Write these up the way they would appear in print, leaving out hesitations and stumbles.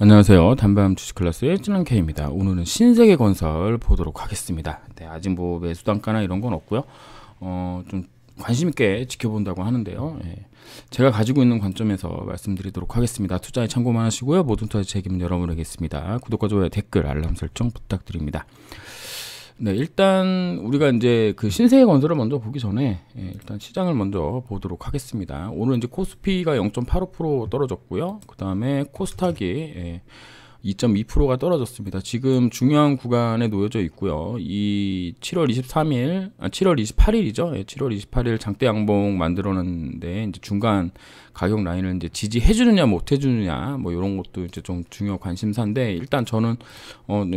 안녕하세요. 단밤 주식클래스의 찌는K입니다. 오늘은 신세계건설 보도록 하겠습니다. 네, 아직 뭐 매수 단가나 이런 건 없고요. 좀 관심 있게 지켜본다고 하는데요. 제가 가지고 있는 관점에서 말씀드리도록 하겠습니다. 투자에 참고만 하시고요. 모든 투자 책임은 여러분에게 있습니다. 구독과 좋아요, 댓글, 알람 설정 부탁드립니다. 네, 일단 우리가 이제 그 신세계건설을 먼저 보기 전에 일단 시장을 먼저 보도록 하겠습니다. 오늘 이제 코스피가 0.85% 떨어졌고요. 그 다음에 코스닥이 2.2%가 떨어졌습니다. 지금 중요한 구간에 놓여져 있고요. 이 7월 28일이죠. 7월 28일 장대 양봉 만들어놨는데 이제 중간 가격 라인을 이제 지지해주느냐 못해주느냐 뭐 이런 것도 이제 좀 중요 관심사인데, 일단 저는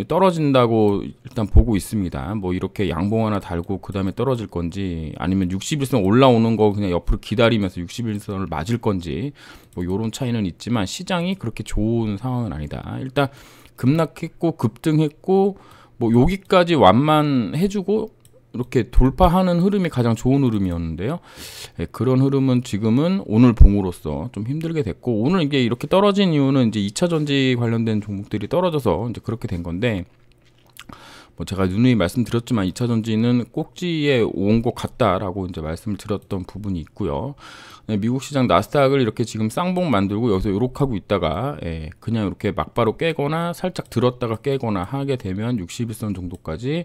떨어진다고 일단 보고 있습니다. 뭐 이렇게 양봉 하나 달고 그 다음에 떨어질 건지, 아니면 61선 올라오는 거 그냥 옆으로 기다리면서 61선을 맞을 건지, 뭐 요런 차이는 있지만 시장이 그렇게 좋은 상황은 아니다. 일단 급락했고 급등했고 뭐 여기까지 완만해주고 이렇게 돌파하는 흐름이 가장 좋은 흐름이었는데요. 그런 흐름은 지금은 오늘 봉으로서 좀 힘들게 됐고, 오늘 이게 이렇게 떨어진 이유는 이제 2차 전지 관련된 종목들이 떨어져서 이제 그렇게 된 건데, 뭐 제가 누누이 말씀드렸지만 2차 전지는 꼭지에 온 것 같다라고 이제 말씀을 드렸던 부분이 있고요. 미국 시장 나스닥을 이렇게 지금 쌍봉 만들고 여기서 요렇게 하고 있다가 그냥 이렇게 막바로 깨거나 살짝 들었다가 깨거나 하게 되면 61선 정도까지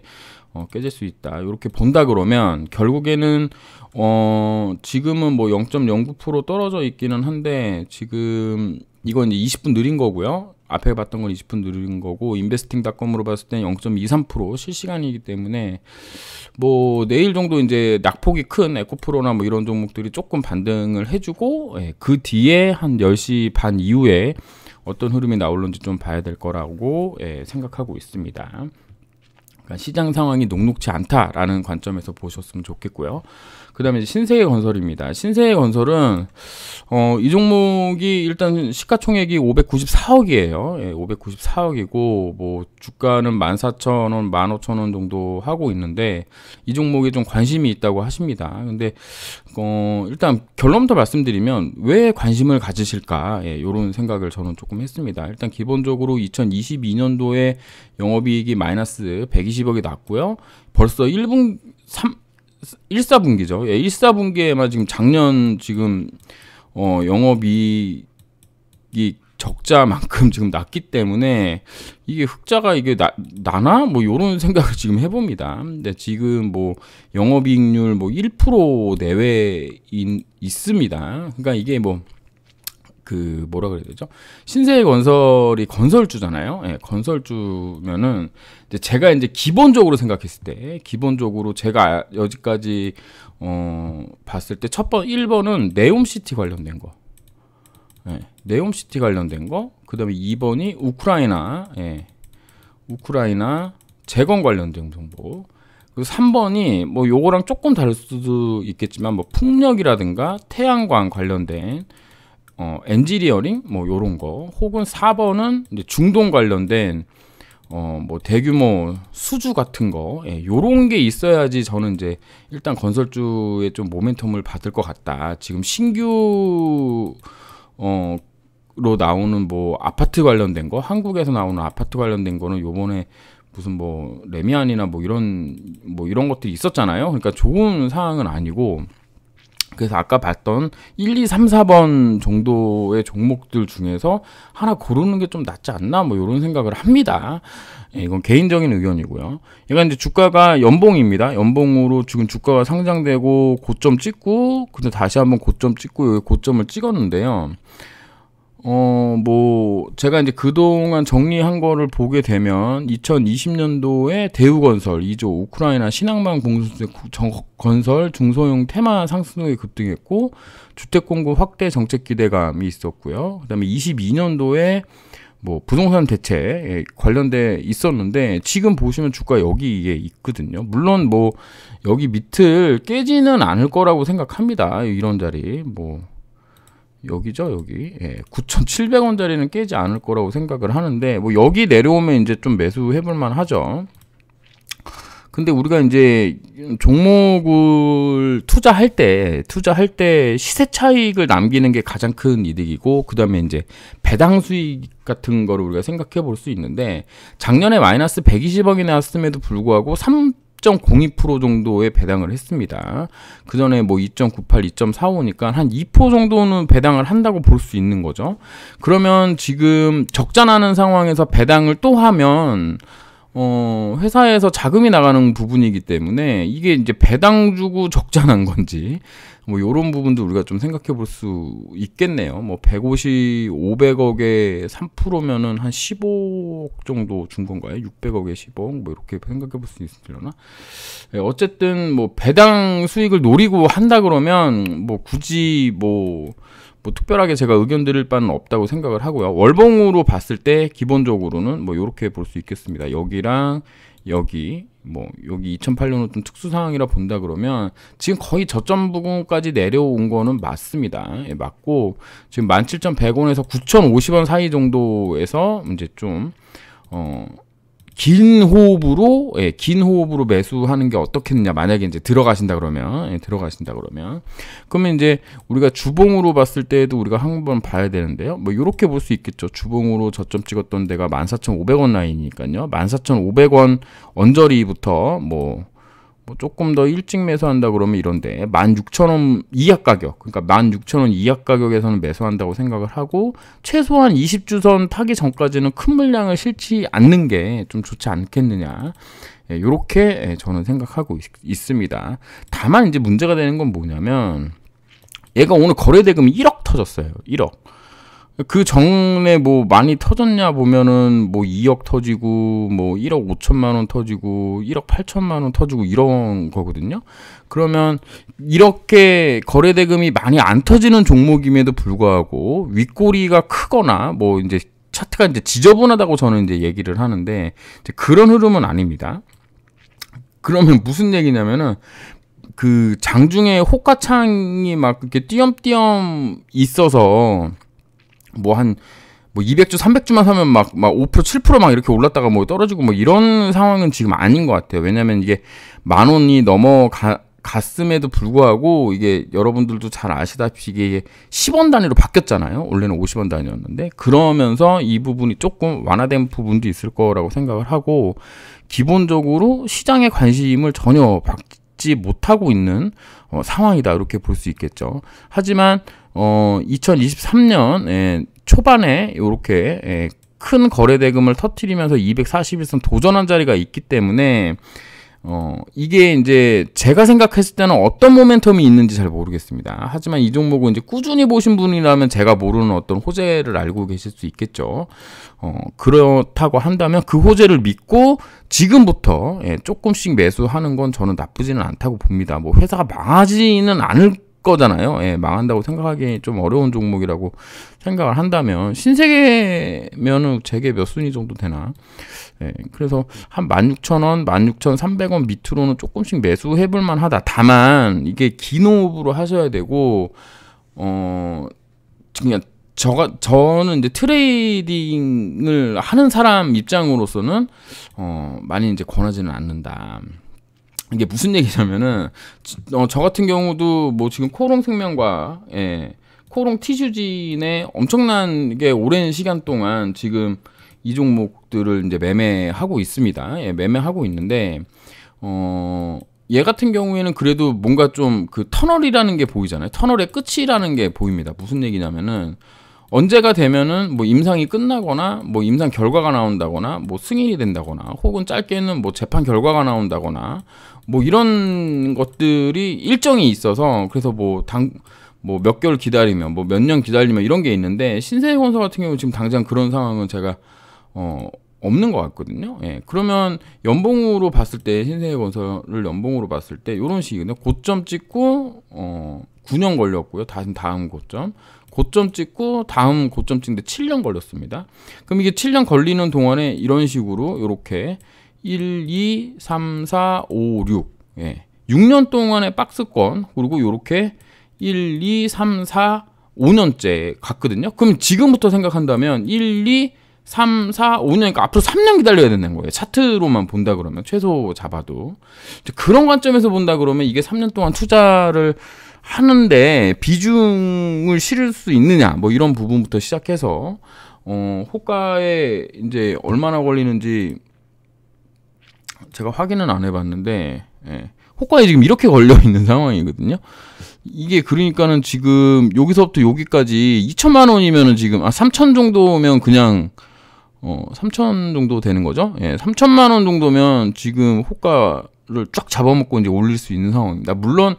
깨질 수 있다. 이렇게 본다 그러면 결국에는 지금은 뭐 0.09% 떨어져 있기는 한데, 지금 이건 이제 20분 느린 거고요. 앞에 봤던 건 20분 느린 거고, 인베스팅닷컴으로 봤을 때는 0.23% 실시간이기 때문에 뭐 내일 정도 이제 낙폭이 큰 에코프로나 뭐 이런 종목들이 조금 반등을 해주고, 그 뒤에 한 10시 반 이후에 어떤 흐름이 나올는지 좀 봐야 될 거라고 생각하고 있습니다. 그러니까 시장 상황이 녹록지 않다라는 관점에서 보셨으면 좋겠고요. 그 다음에 신세계건설입니다. 신세계건설은 이 종목이 일단 시가총액이 594억이에요. 594억이고 뭐 주가는 14,000원, 15,000원 정도 하고 있는데, 이 종목에 좀 관심이 있다고 하십니다. 근데 일단 결론부터 말씀드리면 왜 관심을 가지실까, 이런 생각을 저는 조금 했습니다. 일단 기본적으로 2022년도에 영업이익이 마이너스 120억이 났고요. 벌써 1사분기죠. 1사분기에만 지금 작년 지금 영업이익이 적자만큼 지금 났기 때문에 이게 흑자가 이게 나나? 뭐 요런 생각을 지금 해봅니다. 근데 지금 뭐 영업이익률 뭐 1% 내외에 있습니다. 그러니까 이게 뭐 그 뭐라 그래야 되죠? 신세계건설이 건설주잖아요. 건설주면은 이제 제가 이제 기본적으로 생각했을 때, 기본적으로 제가 여지까지 봤을 때 1번은 네옴시티 관련된 거. 네옴시티 관련된 거. 그다음에 2번이 우크라이나 재건 관련된 정보. 그리고 3번이 뭐 요거랑 조금 다를 수도 있겠지만 뭐 풍력이라든가 태양광 관련된 엔지니어링 뭐 요런 거, 혹은 4번은 이제 중동 관련된 뭐 대규모 수주 같은 거, 요런 게 있어야지 저는 이제 일단 건설주에 좀 모멘텀을 받을 것 같다. 지금 신규 로 나오는 뭐 아파트 관련된 거, 한국에서 나오는 아파트 관련된 거는 요번에 무슨 뭐 레미안이나 뭐 이런 것들이 있었잖아요. 그러니까 좋은 상황은 아니고, 그래서 아까 봤던 1, 2, 3, 4번 정도의 종목들 중에서 하나 고르는 게 좀 낫지 않나, 뭐 이런 생각을 합니다. 이건 개인적인 의견이고요. 얘가 이제 주가가 연봉입니다. 연봉으로 지금 주가가 상장되고 고점 찍고, 근데 다시 한번 고점 찍고 여기 고점을 찍었는데요. 뭐 제가 이제 그동안 정리한 거를 보게 되면 2020년도에 대우건설 2조, 우크라이나 신앙망 공수제 건설 중소형 테마 상승에 급등했고, 주택 공급 확대 정책 기대감이 있었고요. 그다음에 22년도에 뭐 부동산 대책 관련돼 있었는데, 지금 보시면 주가 여기에 있거든요. 물론 뭐 여기 밑을 깨지는 않을 거라고 생각합니다. 이런 자리 뭐 여기죠, 여기. 9,700원짜리는 깨지 않을 거라고 생각을 하는데, 뭐 여기 내려오면 이제 좀 매수해볼 만하죠. 근데 우리가 이제 종목을 투자할 때 시세 차익을 남기는 게 가장 큰 이득이고, 그 다음에 이제 배당 수익 같은 거를 우리가 생각해 볼 수 있는데, 작년에 마이너스 120억이 나왔음에도 불구하고 3.02% 정도의 배당을 했습니다. 그 전에 뭐 2.98, 2.45니까 한 2% 정도는 배당을 한다고 볼 수 있는 거죠. 그러면 지금 적자 나는 상황에서 배당을 또 하면 회사에서 자금이 나가는 부분이기 때문에 이게 이제 배당 주고 적자 난 건지 뭐 요런 부분도 우리가 좀 생각해 볼 수 있겠네요. 뭐 500억에 3%면은 한 15억 정도 준 건가요? 600억에 10억 뭐 이렇게 생각해 볼 수 있으려나? 어쨌든 뭐 배당 수익을 노리고 한다 그러면 뭐 굳이 뭐 특별하게 제가 의견 드릴 바는 없다고 생각을 하고요. 월봉으로 봤을 때 기본적으로는 뭐 이렇게 볼 수 있겠습니다. 여기랑 여기 여기 2008년은 좀 특수 상황이라 본다 그러면 지금 거의 저점 부근까지 내려온 거는 맞습니다. 예, 맞고 지금 17,100원에서 9,050원 사이 정도에서 이제 좀 긴 호흡으로 매수하는 게 어떻겠느냐. 만약에 이제 들어가신다 그러면 그러면 이제 우리가 주봉으로 봤을 때도 우리가 한번 봐야 되는데요. 뭐 이렇게 볼 수 있겠죠. 주봉으로 저점 찍었던 데가 14,500원 라인이니까요. 14,500원 언저리부터 뭐 조금 더 일찍 매수한다 그러면 이런데 16,000원 이하 가격, 그러니까 16,000원 이하 가격에서는 매수한다고 생각을 하고, 최소한 20주선 타기 전까지는 큰 물량을 실지 않는 게 좀 좋지 않겠느냐, 이렇게 저는 생각하고 있습니다. 다만 이제 문제가 되는 건 뭐냐면, 얘가 오늘 거래 대금이 1억 터졌어요. 1억. 그 전에 뭐 많이 터졌냐 보면은 뭐 2억 터지고 뭐 1억 5천만 원 터지고 1억 8천만 원 터지고 이런 거거든요. 그러면 이렇게 거래 대금이 많이 안 터지는 종목임에도 불구하고 윗꼬리가 크거나 뭐 이제 차트가 이제 지저분하다고 저는 이제 얘기를 하는데, 이제 그런 흐름은 아닙니다. 그러면 무슨 얘기냐면은 그 장중에 호가창이 막 이렇게 띄엄띄엄 있어서 뭐 200주, 300주만 사면 막 5%, 7% 막 이렇게 올랐다가 뭐 떨어지고 뭐 이런 상황은 지금 아닌 것 같아요. 왜냐면 이게 10,000원이 넘어갔음에도 불구하고 이게 여러분들도 잘 아시다시피 이게 10원 단위로 바뀌었잖아요. 원래는 50원 단위였는데, 그러면서 이 부분이 조금 완화된 부분도 있을 거라고 생각을 하고, 기본적으로 시장의 관심을 전혀 받지 못하고 있는 상황이다, 이렇게 볼 수 있겠죠. 하지만 2023년 초반에 이렇게 큰 거래 대금을 터뜨리면서 241선 도전한 자리가 있기 때문에 이게 이제 제가 생각했을 때는 어떤 모멘텀이 있는지 잘 모르겠습니다. 하지만 이 종목은 이제 꾸준히 보신 분이라면 제가 모르는 어떤 호재를 알고 계실 수 있겠죠. 그렇다고 한다면 그 호재를 믿고 지금부터 조금씩 매수하는 건 저는 나쁘지는 않다고 봅니다. 뭐 회사가 망하지는 않을 거잖아요. 망한다고 생각하기 좀 어려운 종목이라고 생각을 한다면, 신세계면은 재계 몇 순위 정도 되나? 그래서 한 16,000원, 16,300원 밑으로는 조금씩 매수해볼 만하다. 다만 이게 긴 호흡으로 하셔야 되고, 그냥 저는 이제 트레이딩을 하는 사람 입장으로서는 많이 이제 권하지는 않는다. 이게 무슨 얘기냐면은 저 같은 경우도 뭐 지금 코롱생명과 코롱 티슈진의 엄청나게 오랜 시간 동안 지금 이 종목들을 이제 매매하고 있습니다. 매매하고 있는데 얘 같은 경우에는 그래도 뭔가 좀 그 터널이라는 게 보이잖아요. 터널의 끝이라는 게 보입니다. 무슨 얘기냐면은 언제가 되면은 뭐 임상이 끝나거나 뭐 임상 결과가 나온다거나 뭐 승인이 된다거나, 혹은 짧게는 뭐 재판 결과가 나온다거나 뭐 이런 것들이 일정이 있어서, 그래서 뭐 몇 개월 기다리면 뭐 몇 년 기다리면 이런 게 있는데, 신세계건설 같은 경우 지금 당장 그런 상황은 제가 없는 것 같거든요. 그러면 연봉으로 봤을 때, 신세계건설을 연봉으로 봤을 때 이런 식이거든요. 고점 찍고 9년 걸렸고요. 다음 고점 찍고 다음 고점 찍는데 7년 걸렸습니다. 그럼 이게 7년 걸리는 동안에 이런 식으로 이렇게 1, 2, 3, 4, 5, 6 6년 동안의 박스권, 그리고 이렇게 1, 2, 3, 4, 5년째 갔거든요. 그럼 지금부터 생각한다면 1, 2, 3, 4, 5년, 그러니까 앞으로 3년 기다려야 된다는 거예요. 차트로만 본다 그러면, 최소 잡아도. 그런 관점에서 본다 그러면 이게 3년 동안 투자를 하는데 비중을 실을 수 있느냐, 뭐 이런 부분부터 시작해서, 호가에 이제 얼마나 걸리는지 제가 확인은 안 해봤는데, 예. 호가에 지금 이렇게 걸려 있는 상황이거든요. 이게 그러니까는 지금 여기서부터 여기까지 2천만 원이면은 지금 3천 정도면 그냥 3천 정도 되는 거죠. 예, 3천만 원 정도면 지금 호가를 쫙 잡아먹고 이제 올릴 수 있는 상황입니다. 물론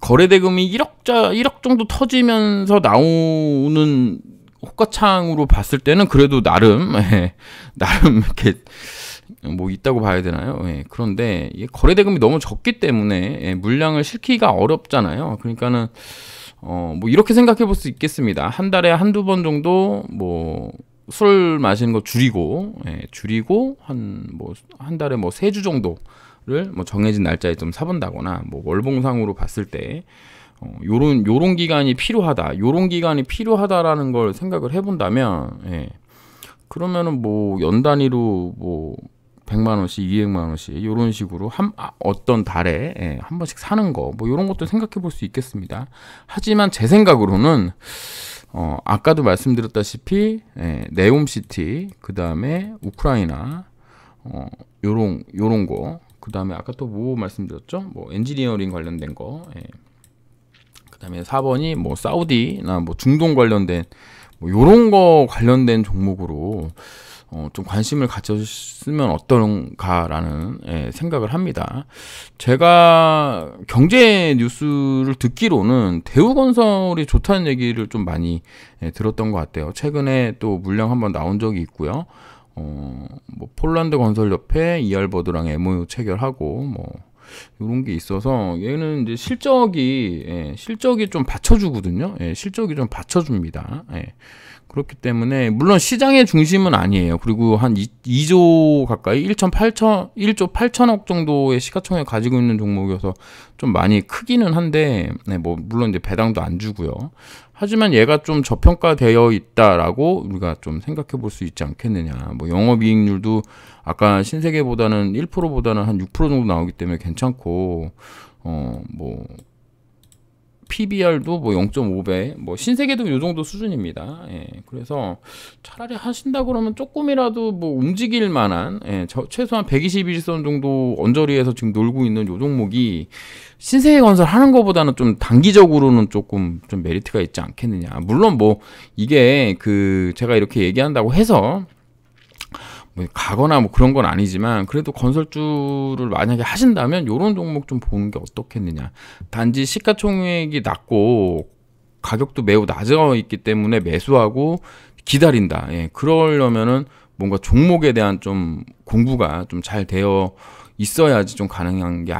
거래 대금이 1억 정도 터지면서 나오는 호가창으로 봤을 때는 그래도 나름 이렇게 뭐 있다고 봐야 되나요? 예, 그런데 이게 거래 대금이 너무 적기 때문에 물량을 실기가 어렵잖아요. 그러니까는 뭐 이렇게 생각해 볼 수 있겠습니다. 한 달에 한두 번 정도 뭐 술 마시는 거 줄이고 한 달에 뭐 3주 정도를 뭐 정해진 날짜에 좀 사본다거나 뭐 월봉상으로 봤을 때 요런 기간이 필요하다. 요런 기간이 필요하다라는 걸 생각을 해본다면, 그러면은 뭐 연 단위로 뭐 100만 원씩, 200만 원씩 요런 식으로 어떤 달에 한 번씩 사는 거, 뭐 요런 것도 생각해 볼 수 있겠습니다. 하지만 제 생각으로는 아까도 말씀드렸다시피 네옴시티, 그 다음에 우크라이나, 요런 거, 그 다음에 아까 또 뭐 말씀드렸죠? 뭐 엔지니어링 관련된 거, 그 다음에 4번이 뭐 사우디나 뭐 중동 관련된 뭐 요런 거 관련된 종목으로 좀 관심을 가졌으면 어떨까라는 생각을 합니다. 제가 경제 뉴스를 듣기로는 대우건설이 좋다는 얘기를 좀 많이 들었던 것 같아요. 최근에 또 물량 한번 나온 적이 있고요. 뭐 폴란드 건설협회 이알버드랑 MOU 체결하고 뭐 이런 게 있어서 얘는 이제 실적이 좀 받쳐주거든요. 실적이 좀 받쳐줍니다. 그렇기 때문에 물론 시장의 중심은 아니에요. 그리고 한 2조 가까이 1조 8천억 정도의 시가총액 가지고 있는 종목이어서 좀 많이 크기는 한데, 뭐 물론 이제 배당도 안 주고요. 하지만 얘가 좀 저평가되어 있다라고 우리가 좀 생각해 볼 수 있지 않겠느냐. 뭐 영업이익률도 아까 신세계보다는 1%보다는 한 6% 정도 나오기 때문에 괜찮고, 뭐 PBR도 뭐 0.5배, 뭐 신세계도 요 정도 수준입니다. 그래서 차라리 하신다 그러면 조금이라도 뭐 움직일 만한, 최소한 121선 정도 언저리에서 지금 놀고 있는 요 종목이 신세계건설 하는 것보다는 좀 단기적으로는 조금 좀 메리트가 있지 않겠느냐. 물론 뭐 이게 제가 이렇게 얘기한다고 해서 뭐 가거나 뭐 그런 건 아니지만 그래도 건설주를 만약에 하신다면 요런 종목 좀 보는 게 어떻겠느냐. 단지 시가총액이 낮고 가격도 매우 낮아 있기 때문에 매수하고 기다린다. 그러려면은 뭔가 종목에 대한 좀 공부가 좀 잘 되어 있어야지 좀 가능한 게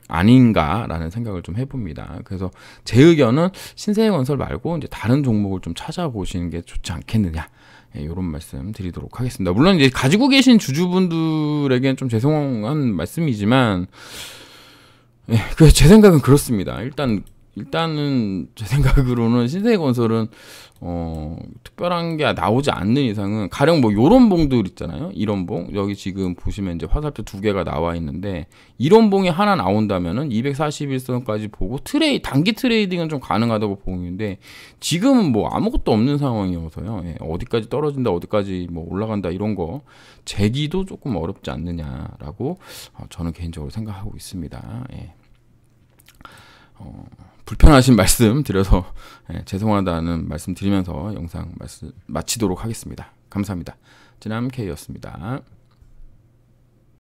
아닌가라는 생각을 좀 해봅니다. 그래서 제 의견은 신세계건설 말고 이제 다른 종목을 좀 찾아보시는 게 좋지 않겠느냐. 이런 말씀 드리도록 하겠습니다. 물론 이제 가지고 계신 주주분들에게는 좀 죄송한 말씀이지만, 제 생각은 그렇습니다. 일단은 제 생각으로는 신세계건설은 특별한 게 나오지 않는 이상은 가령 뭐 요런 봉들 있잖아요. 이런 봉 여기 지금 보시면 이제 화살표 2개가 나와 있는데 이런 봉이 하나 나온다면은 241선까지 보고 단기 트레이딩은 좀 가능하다고 보이는데 지금은 뭐 아무것도 없는 상황이어서요. 어디까지 떨어진다, 어디까지 뭐 올라간다 이런 거 재기도 조금 어렵지 않느냐라고 저는 개인적으로 생각하고 있습니다. 불편하신 말씀 드려서 죄송하다는 말씀 드리면서 영상 마치도록 하겠습니다. 감사합니다. 진함K였습니다.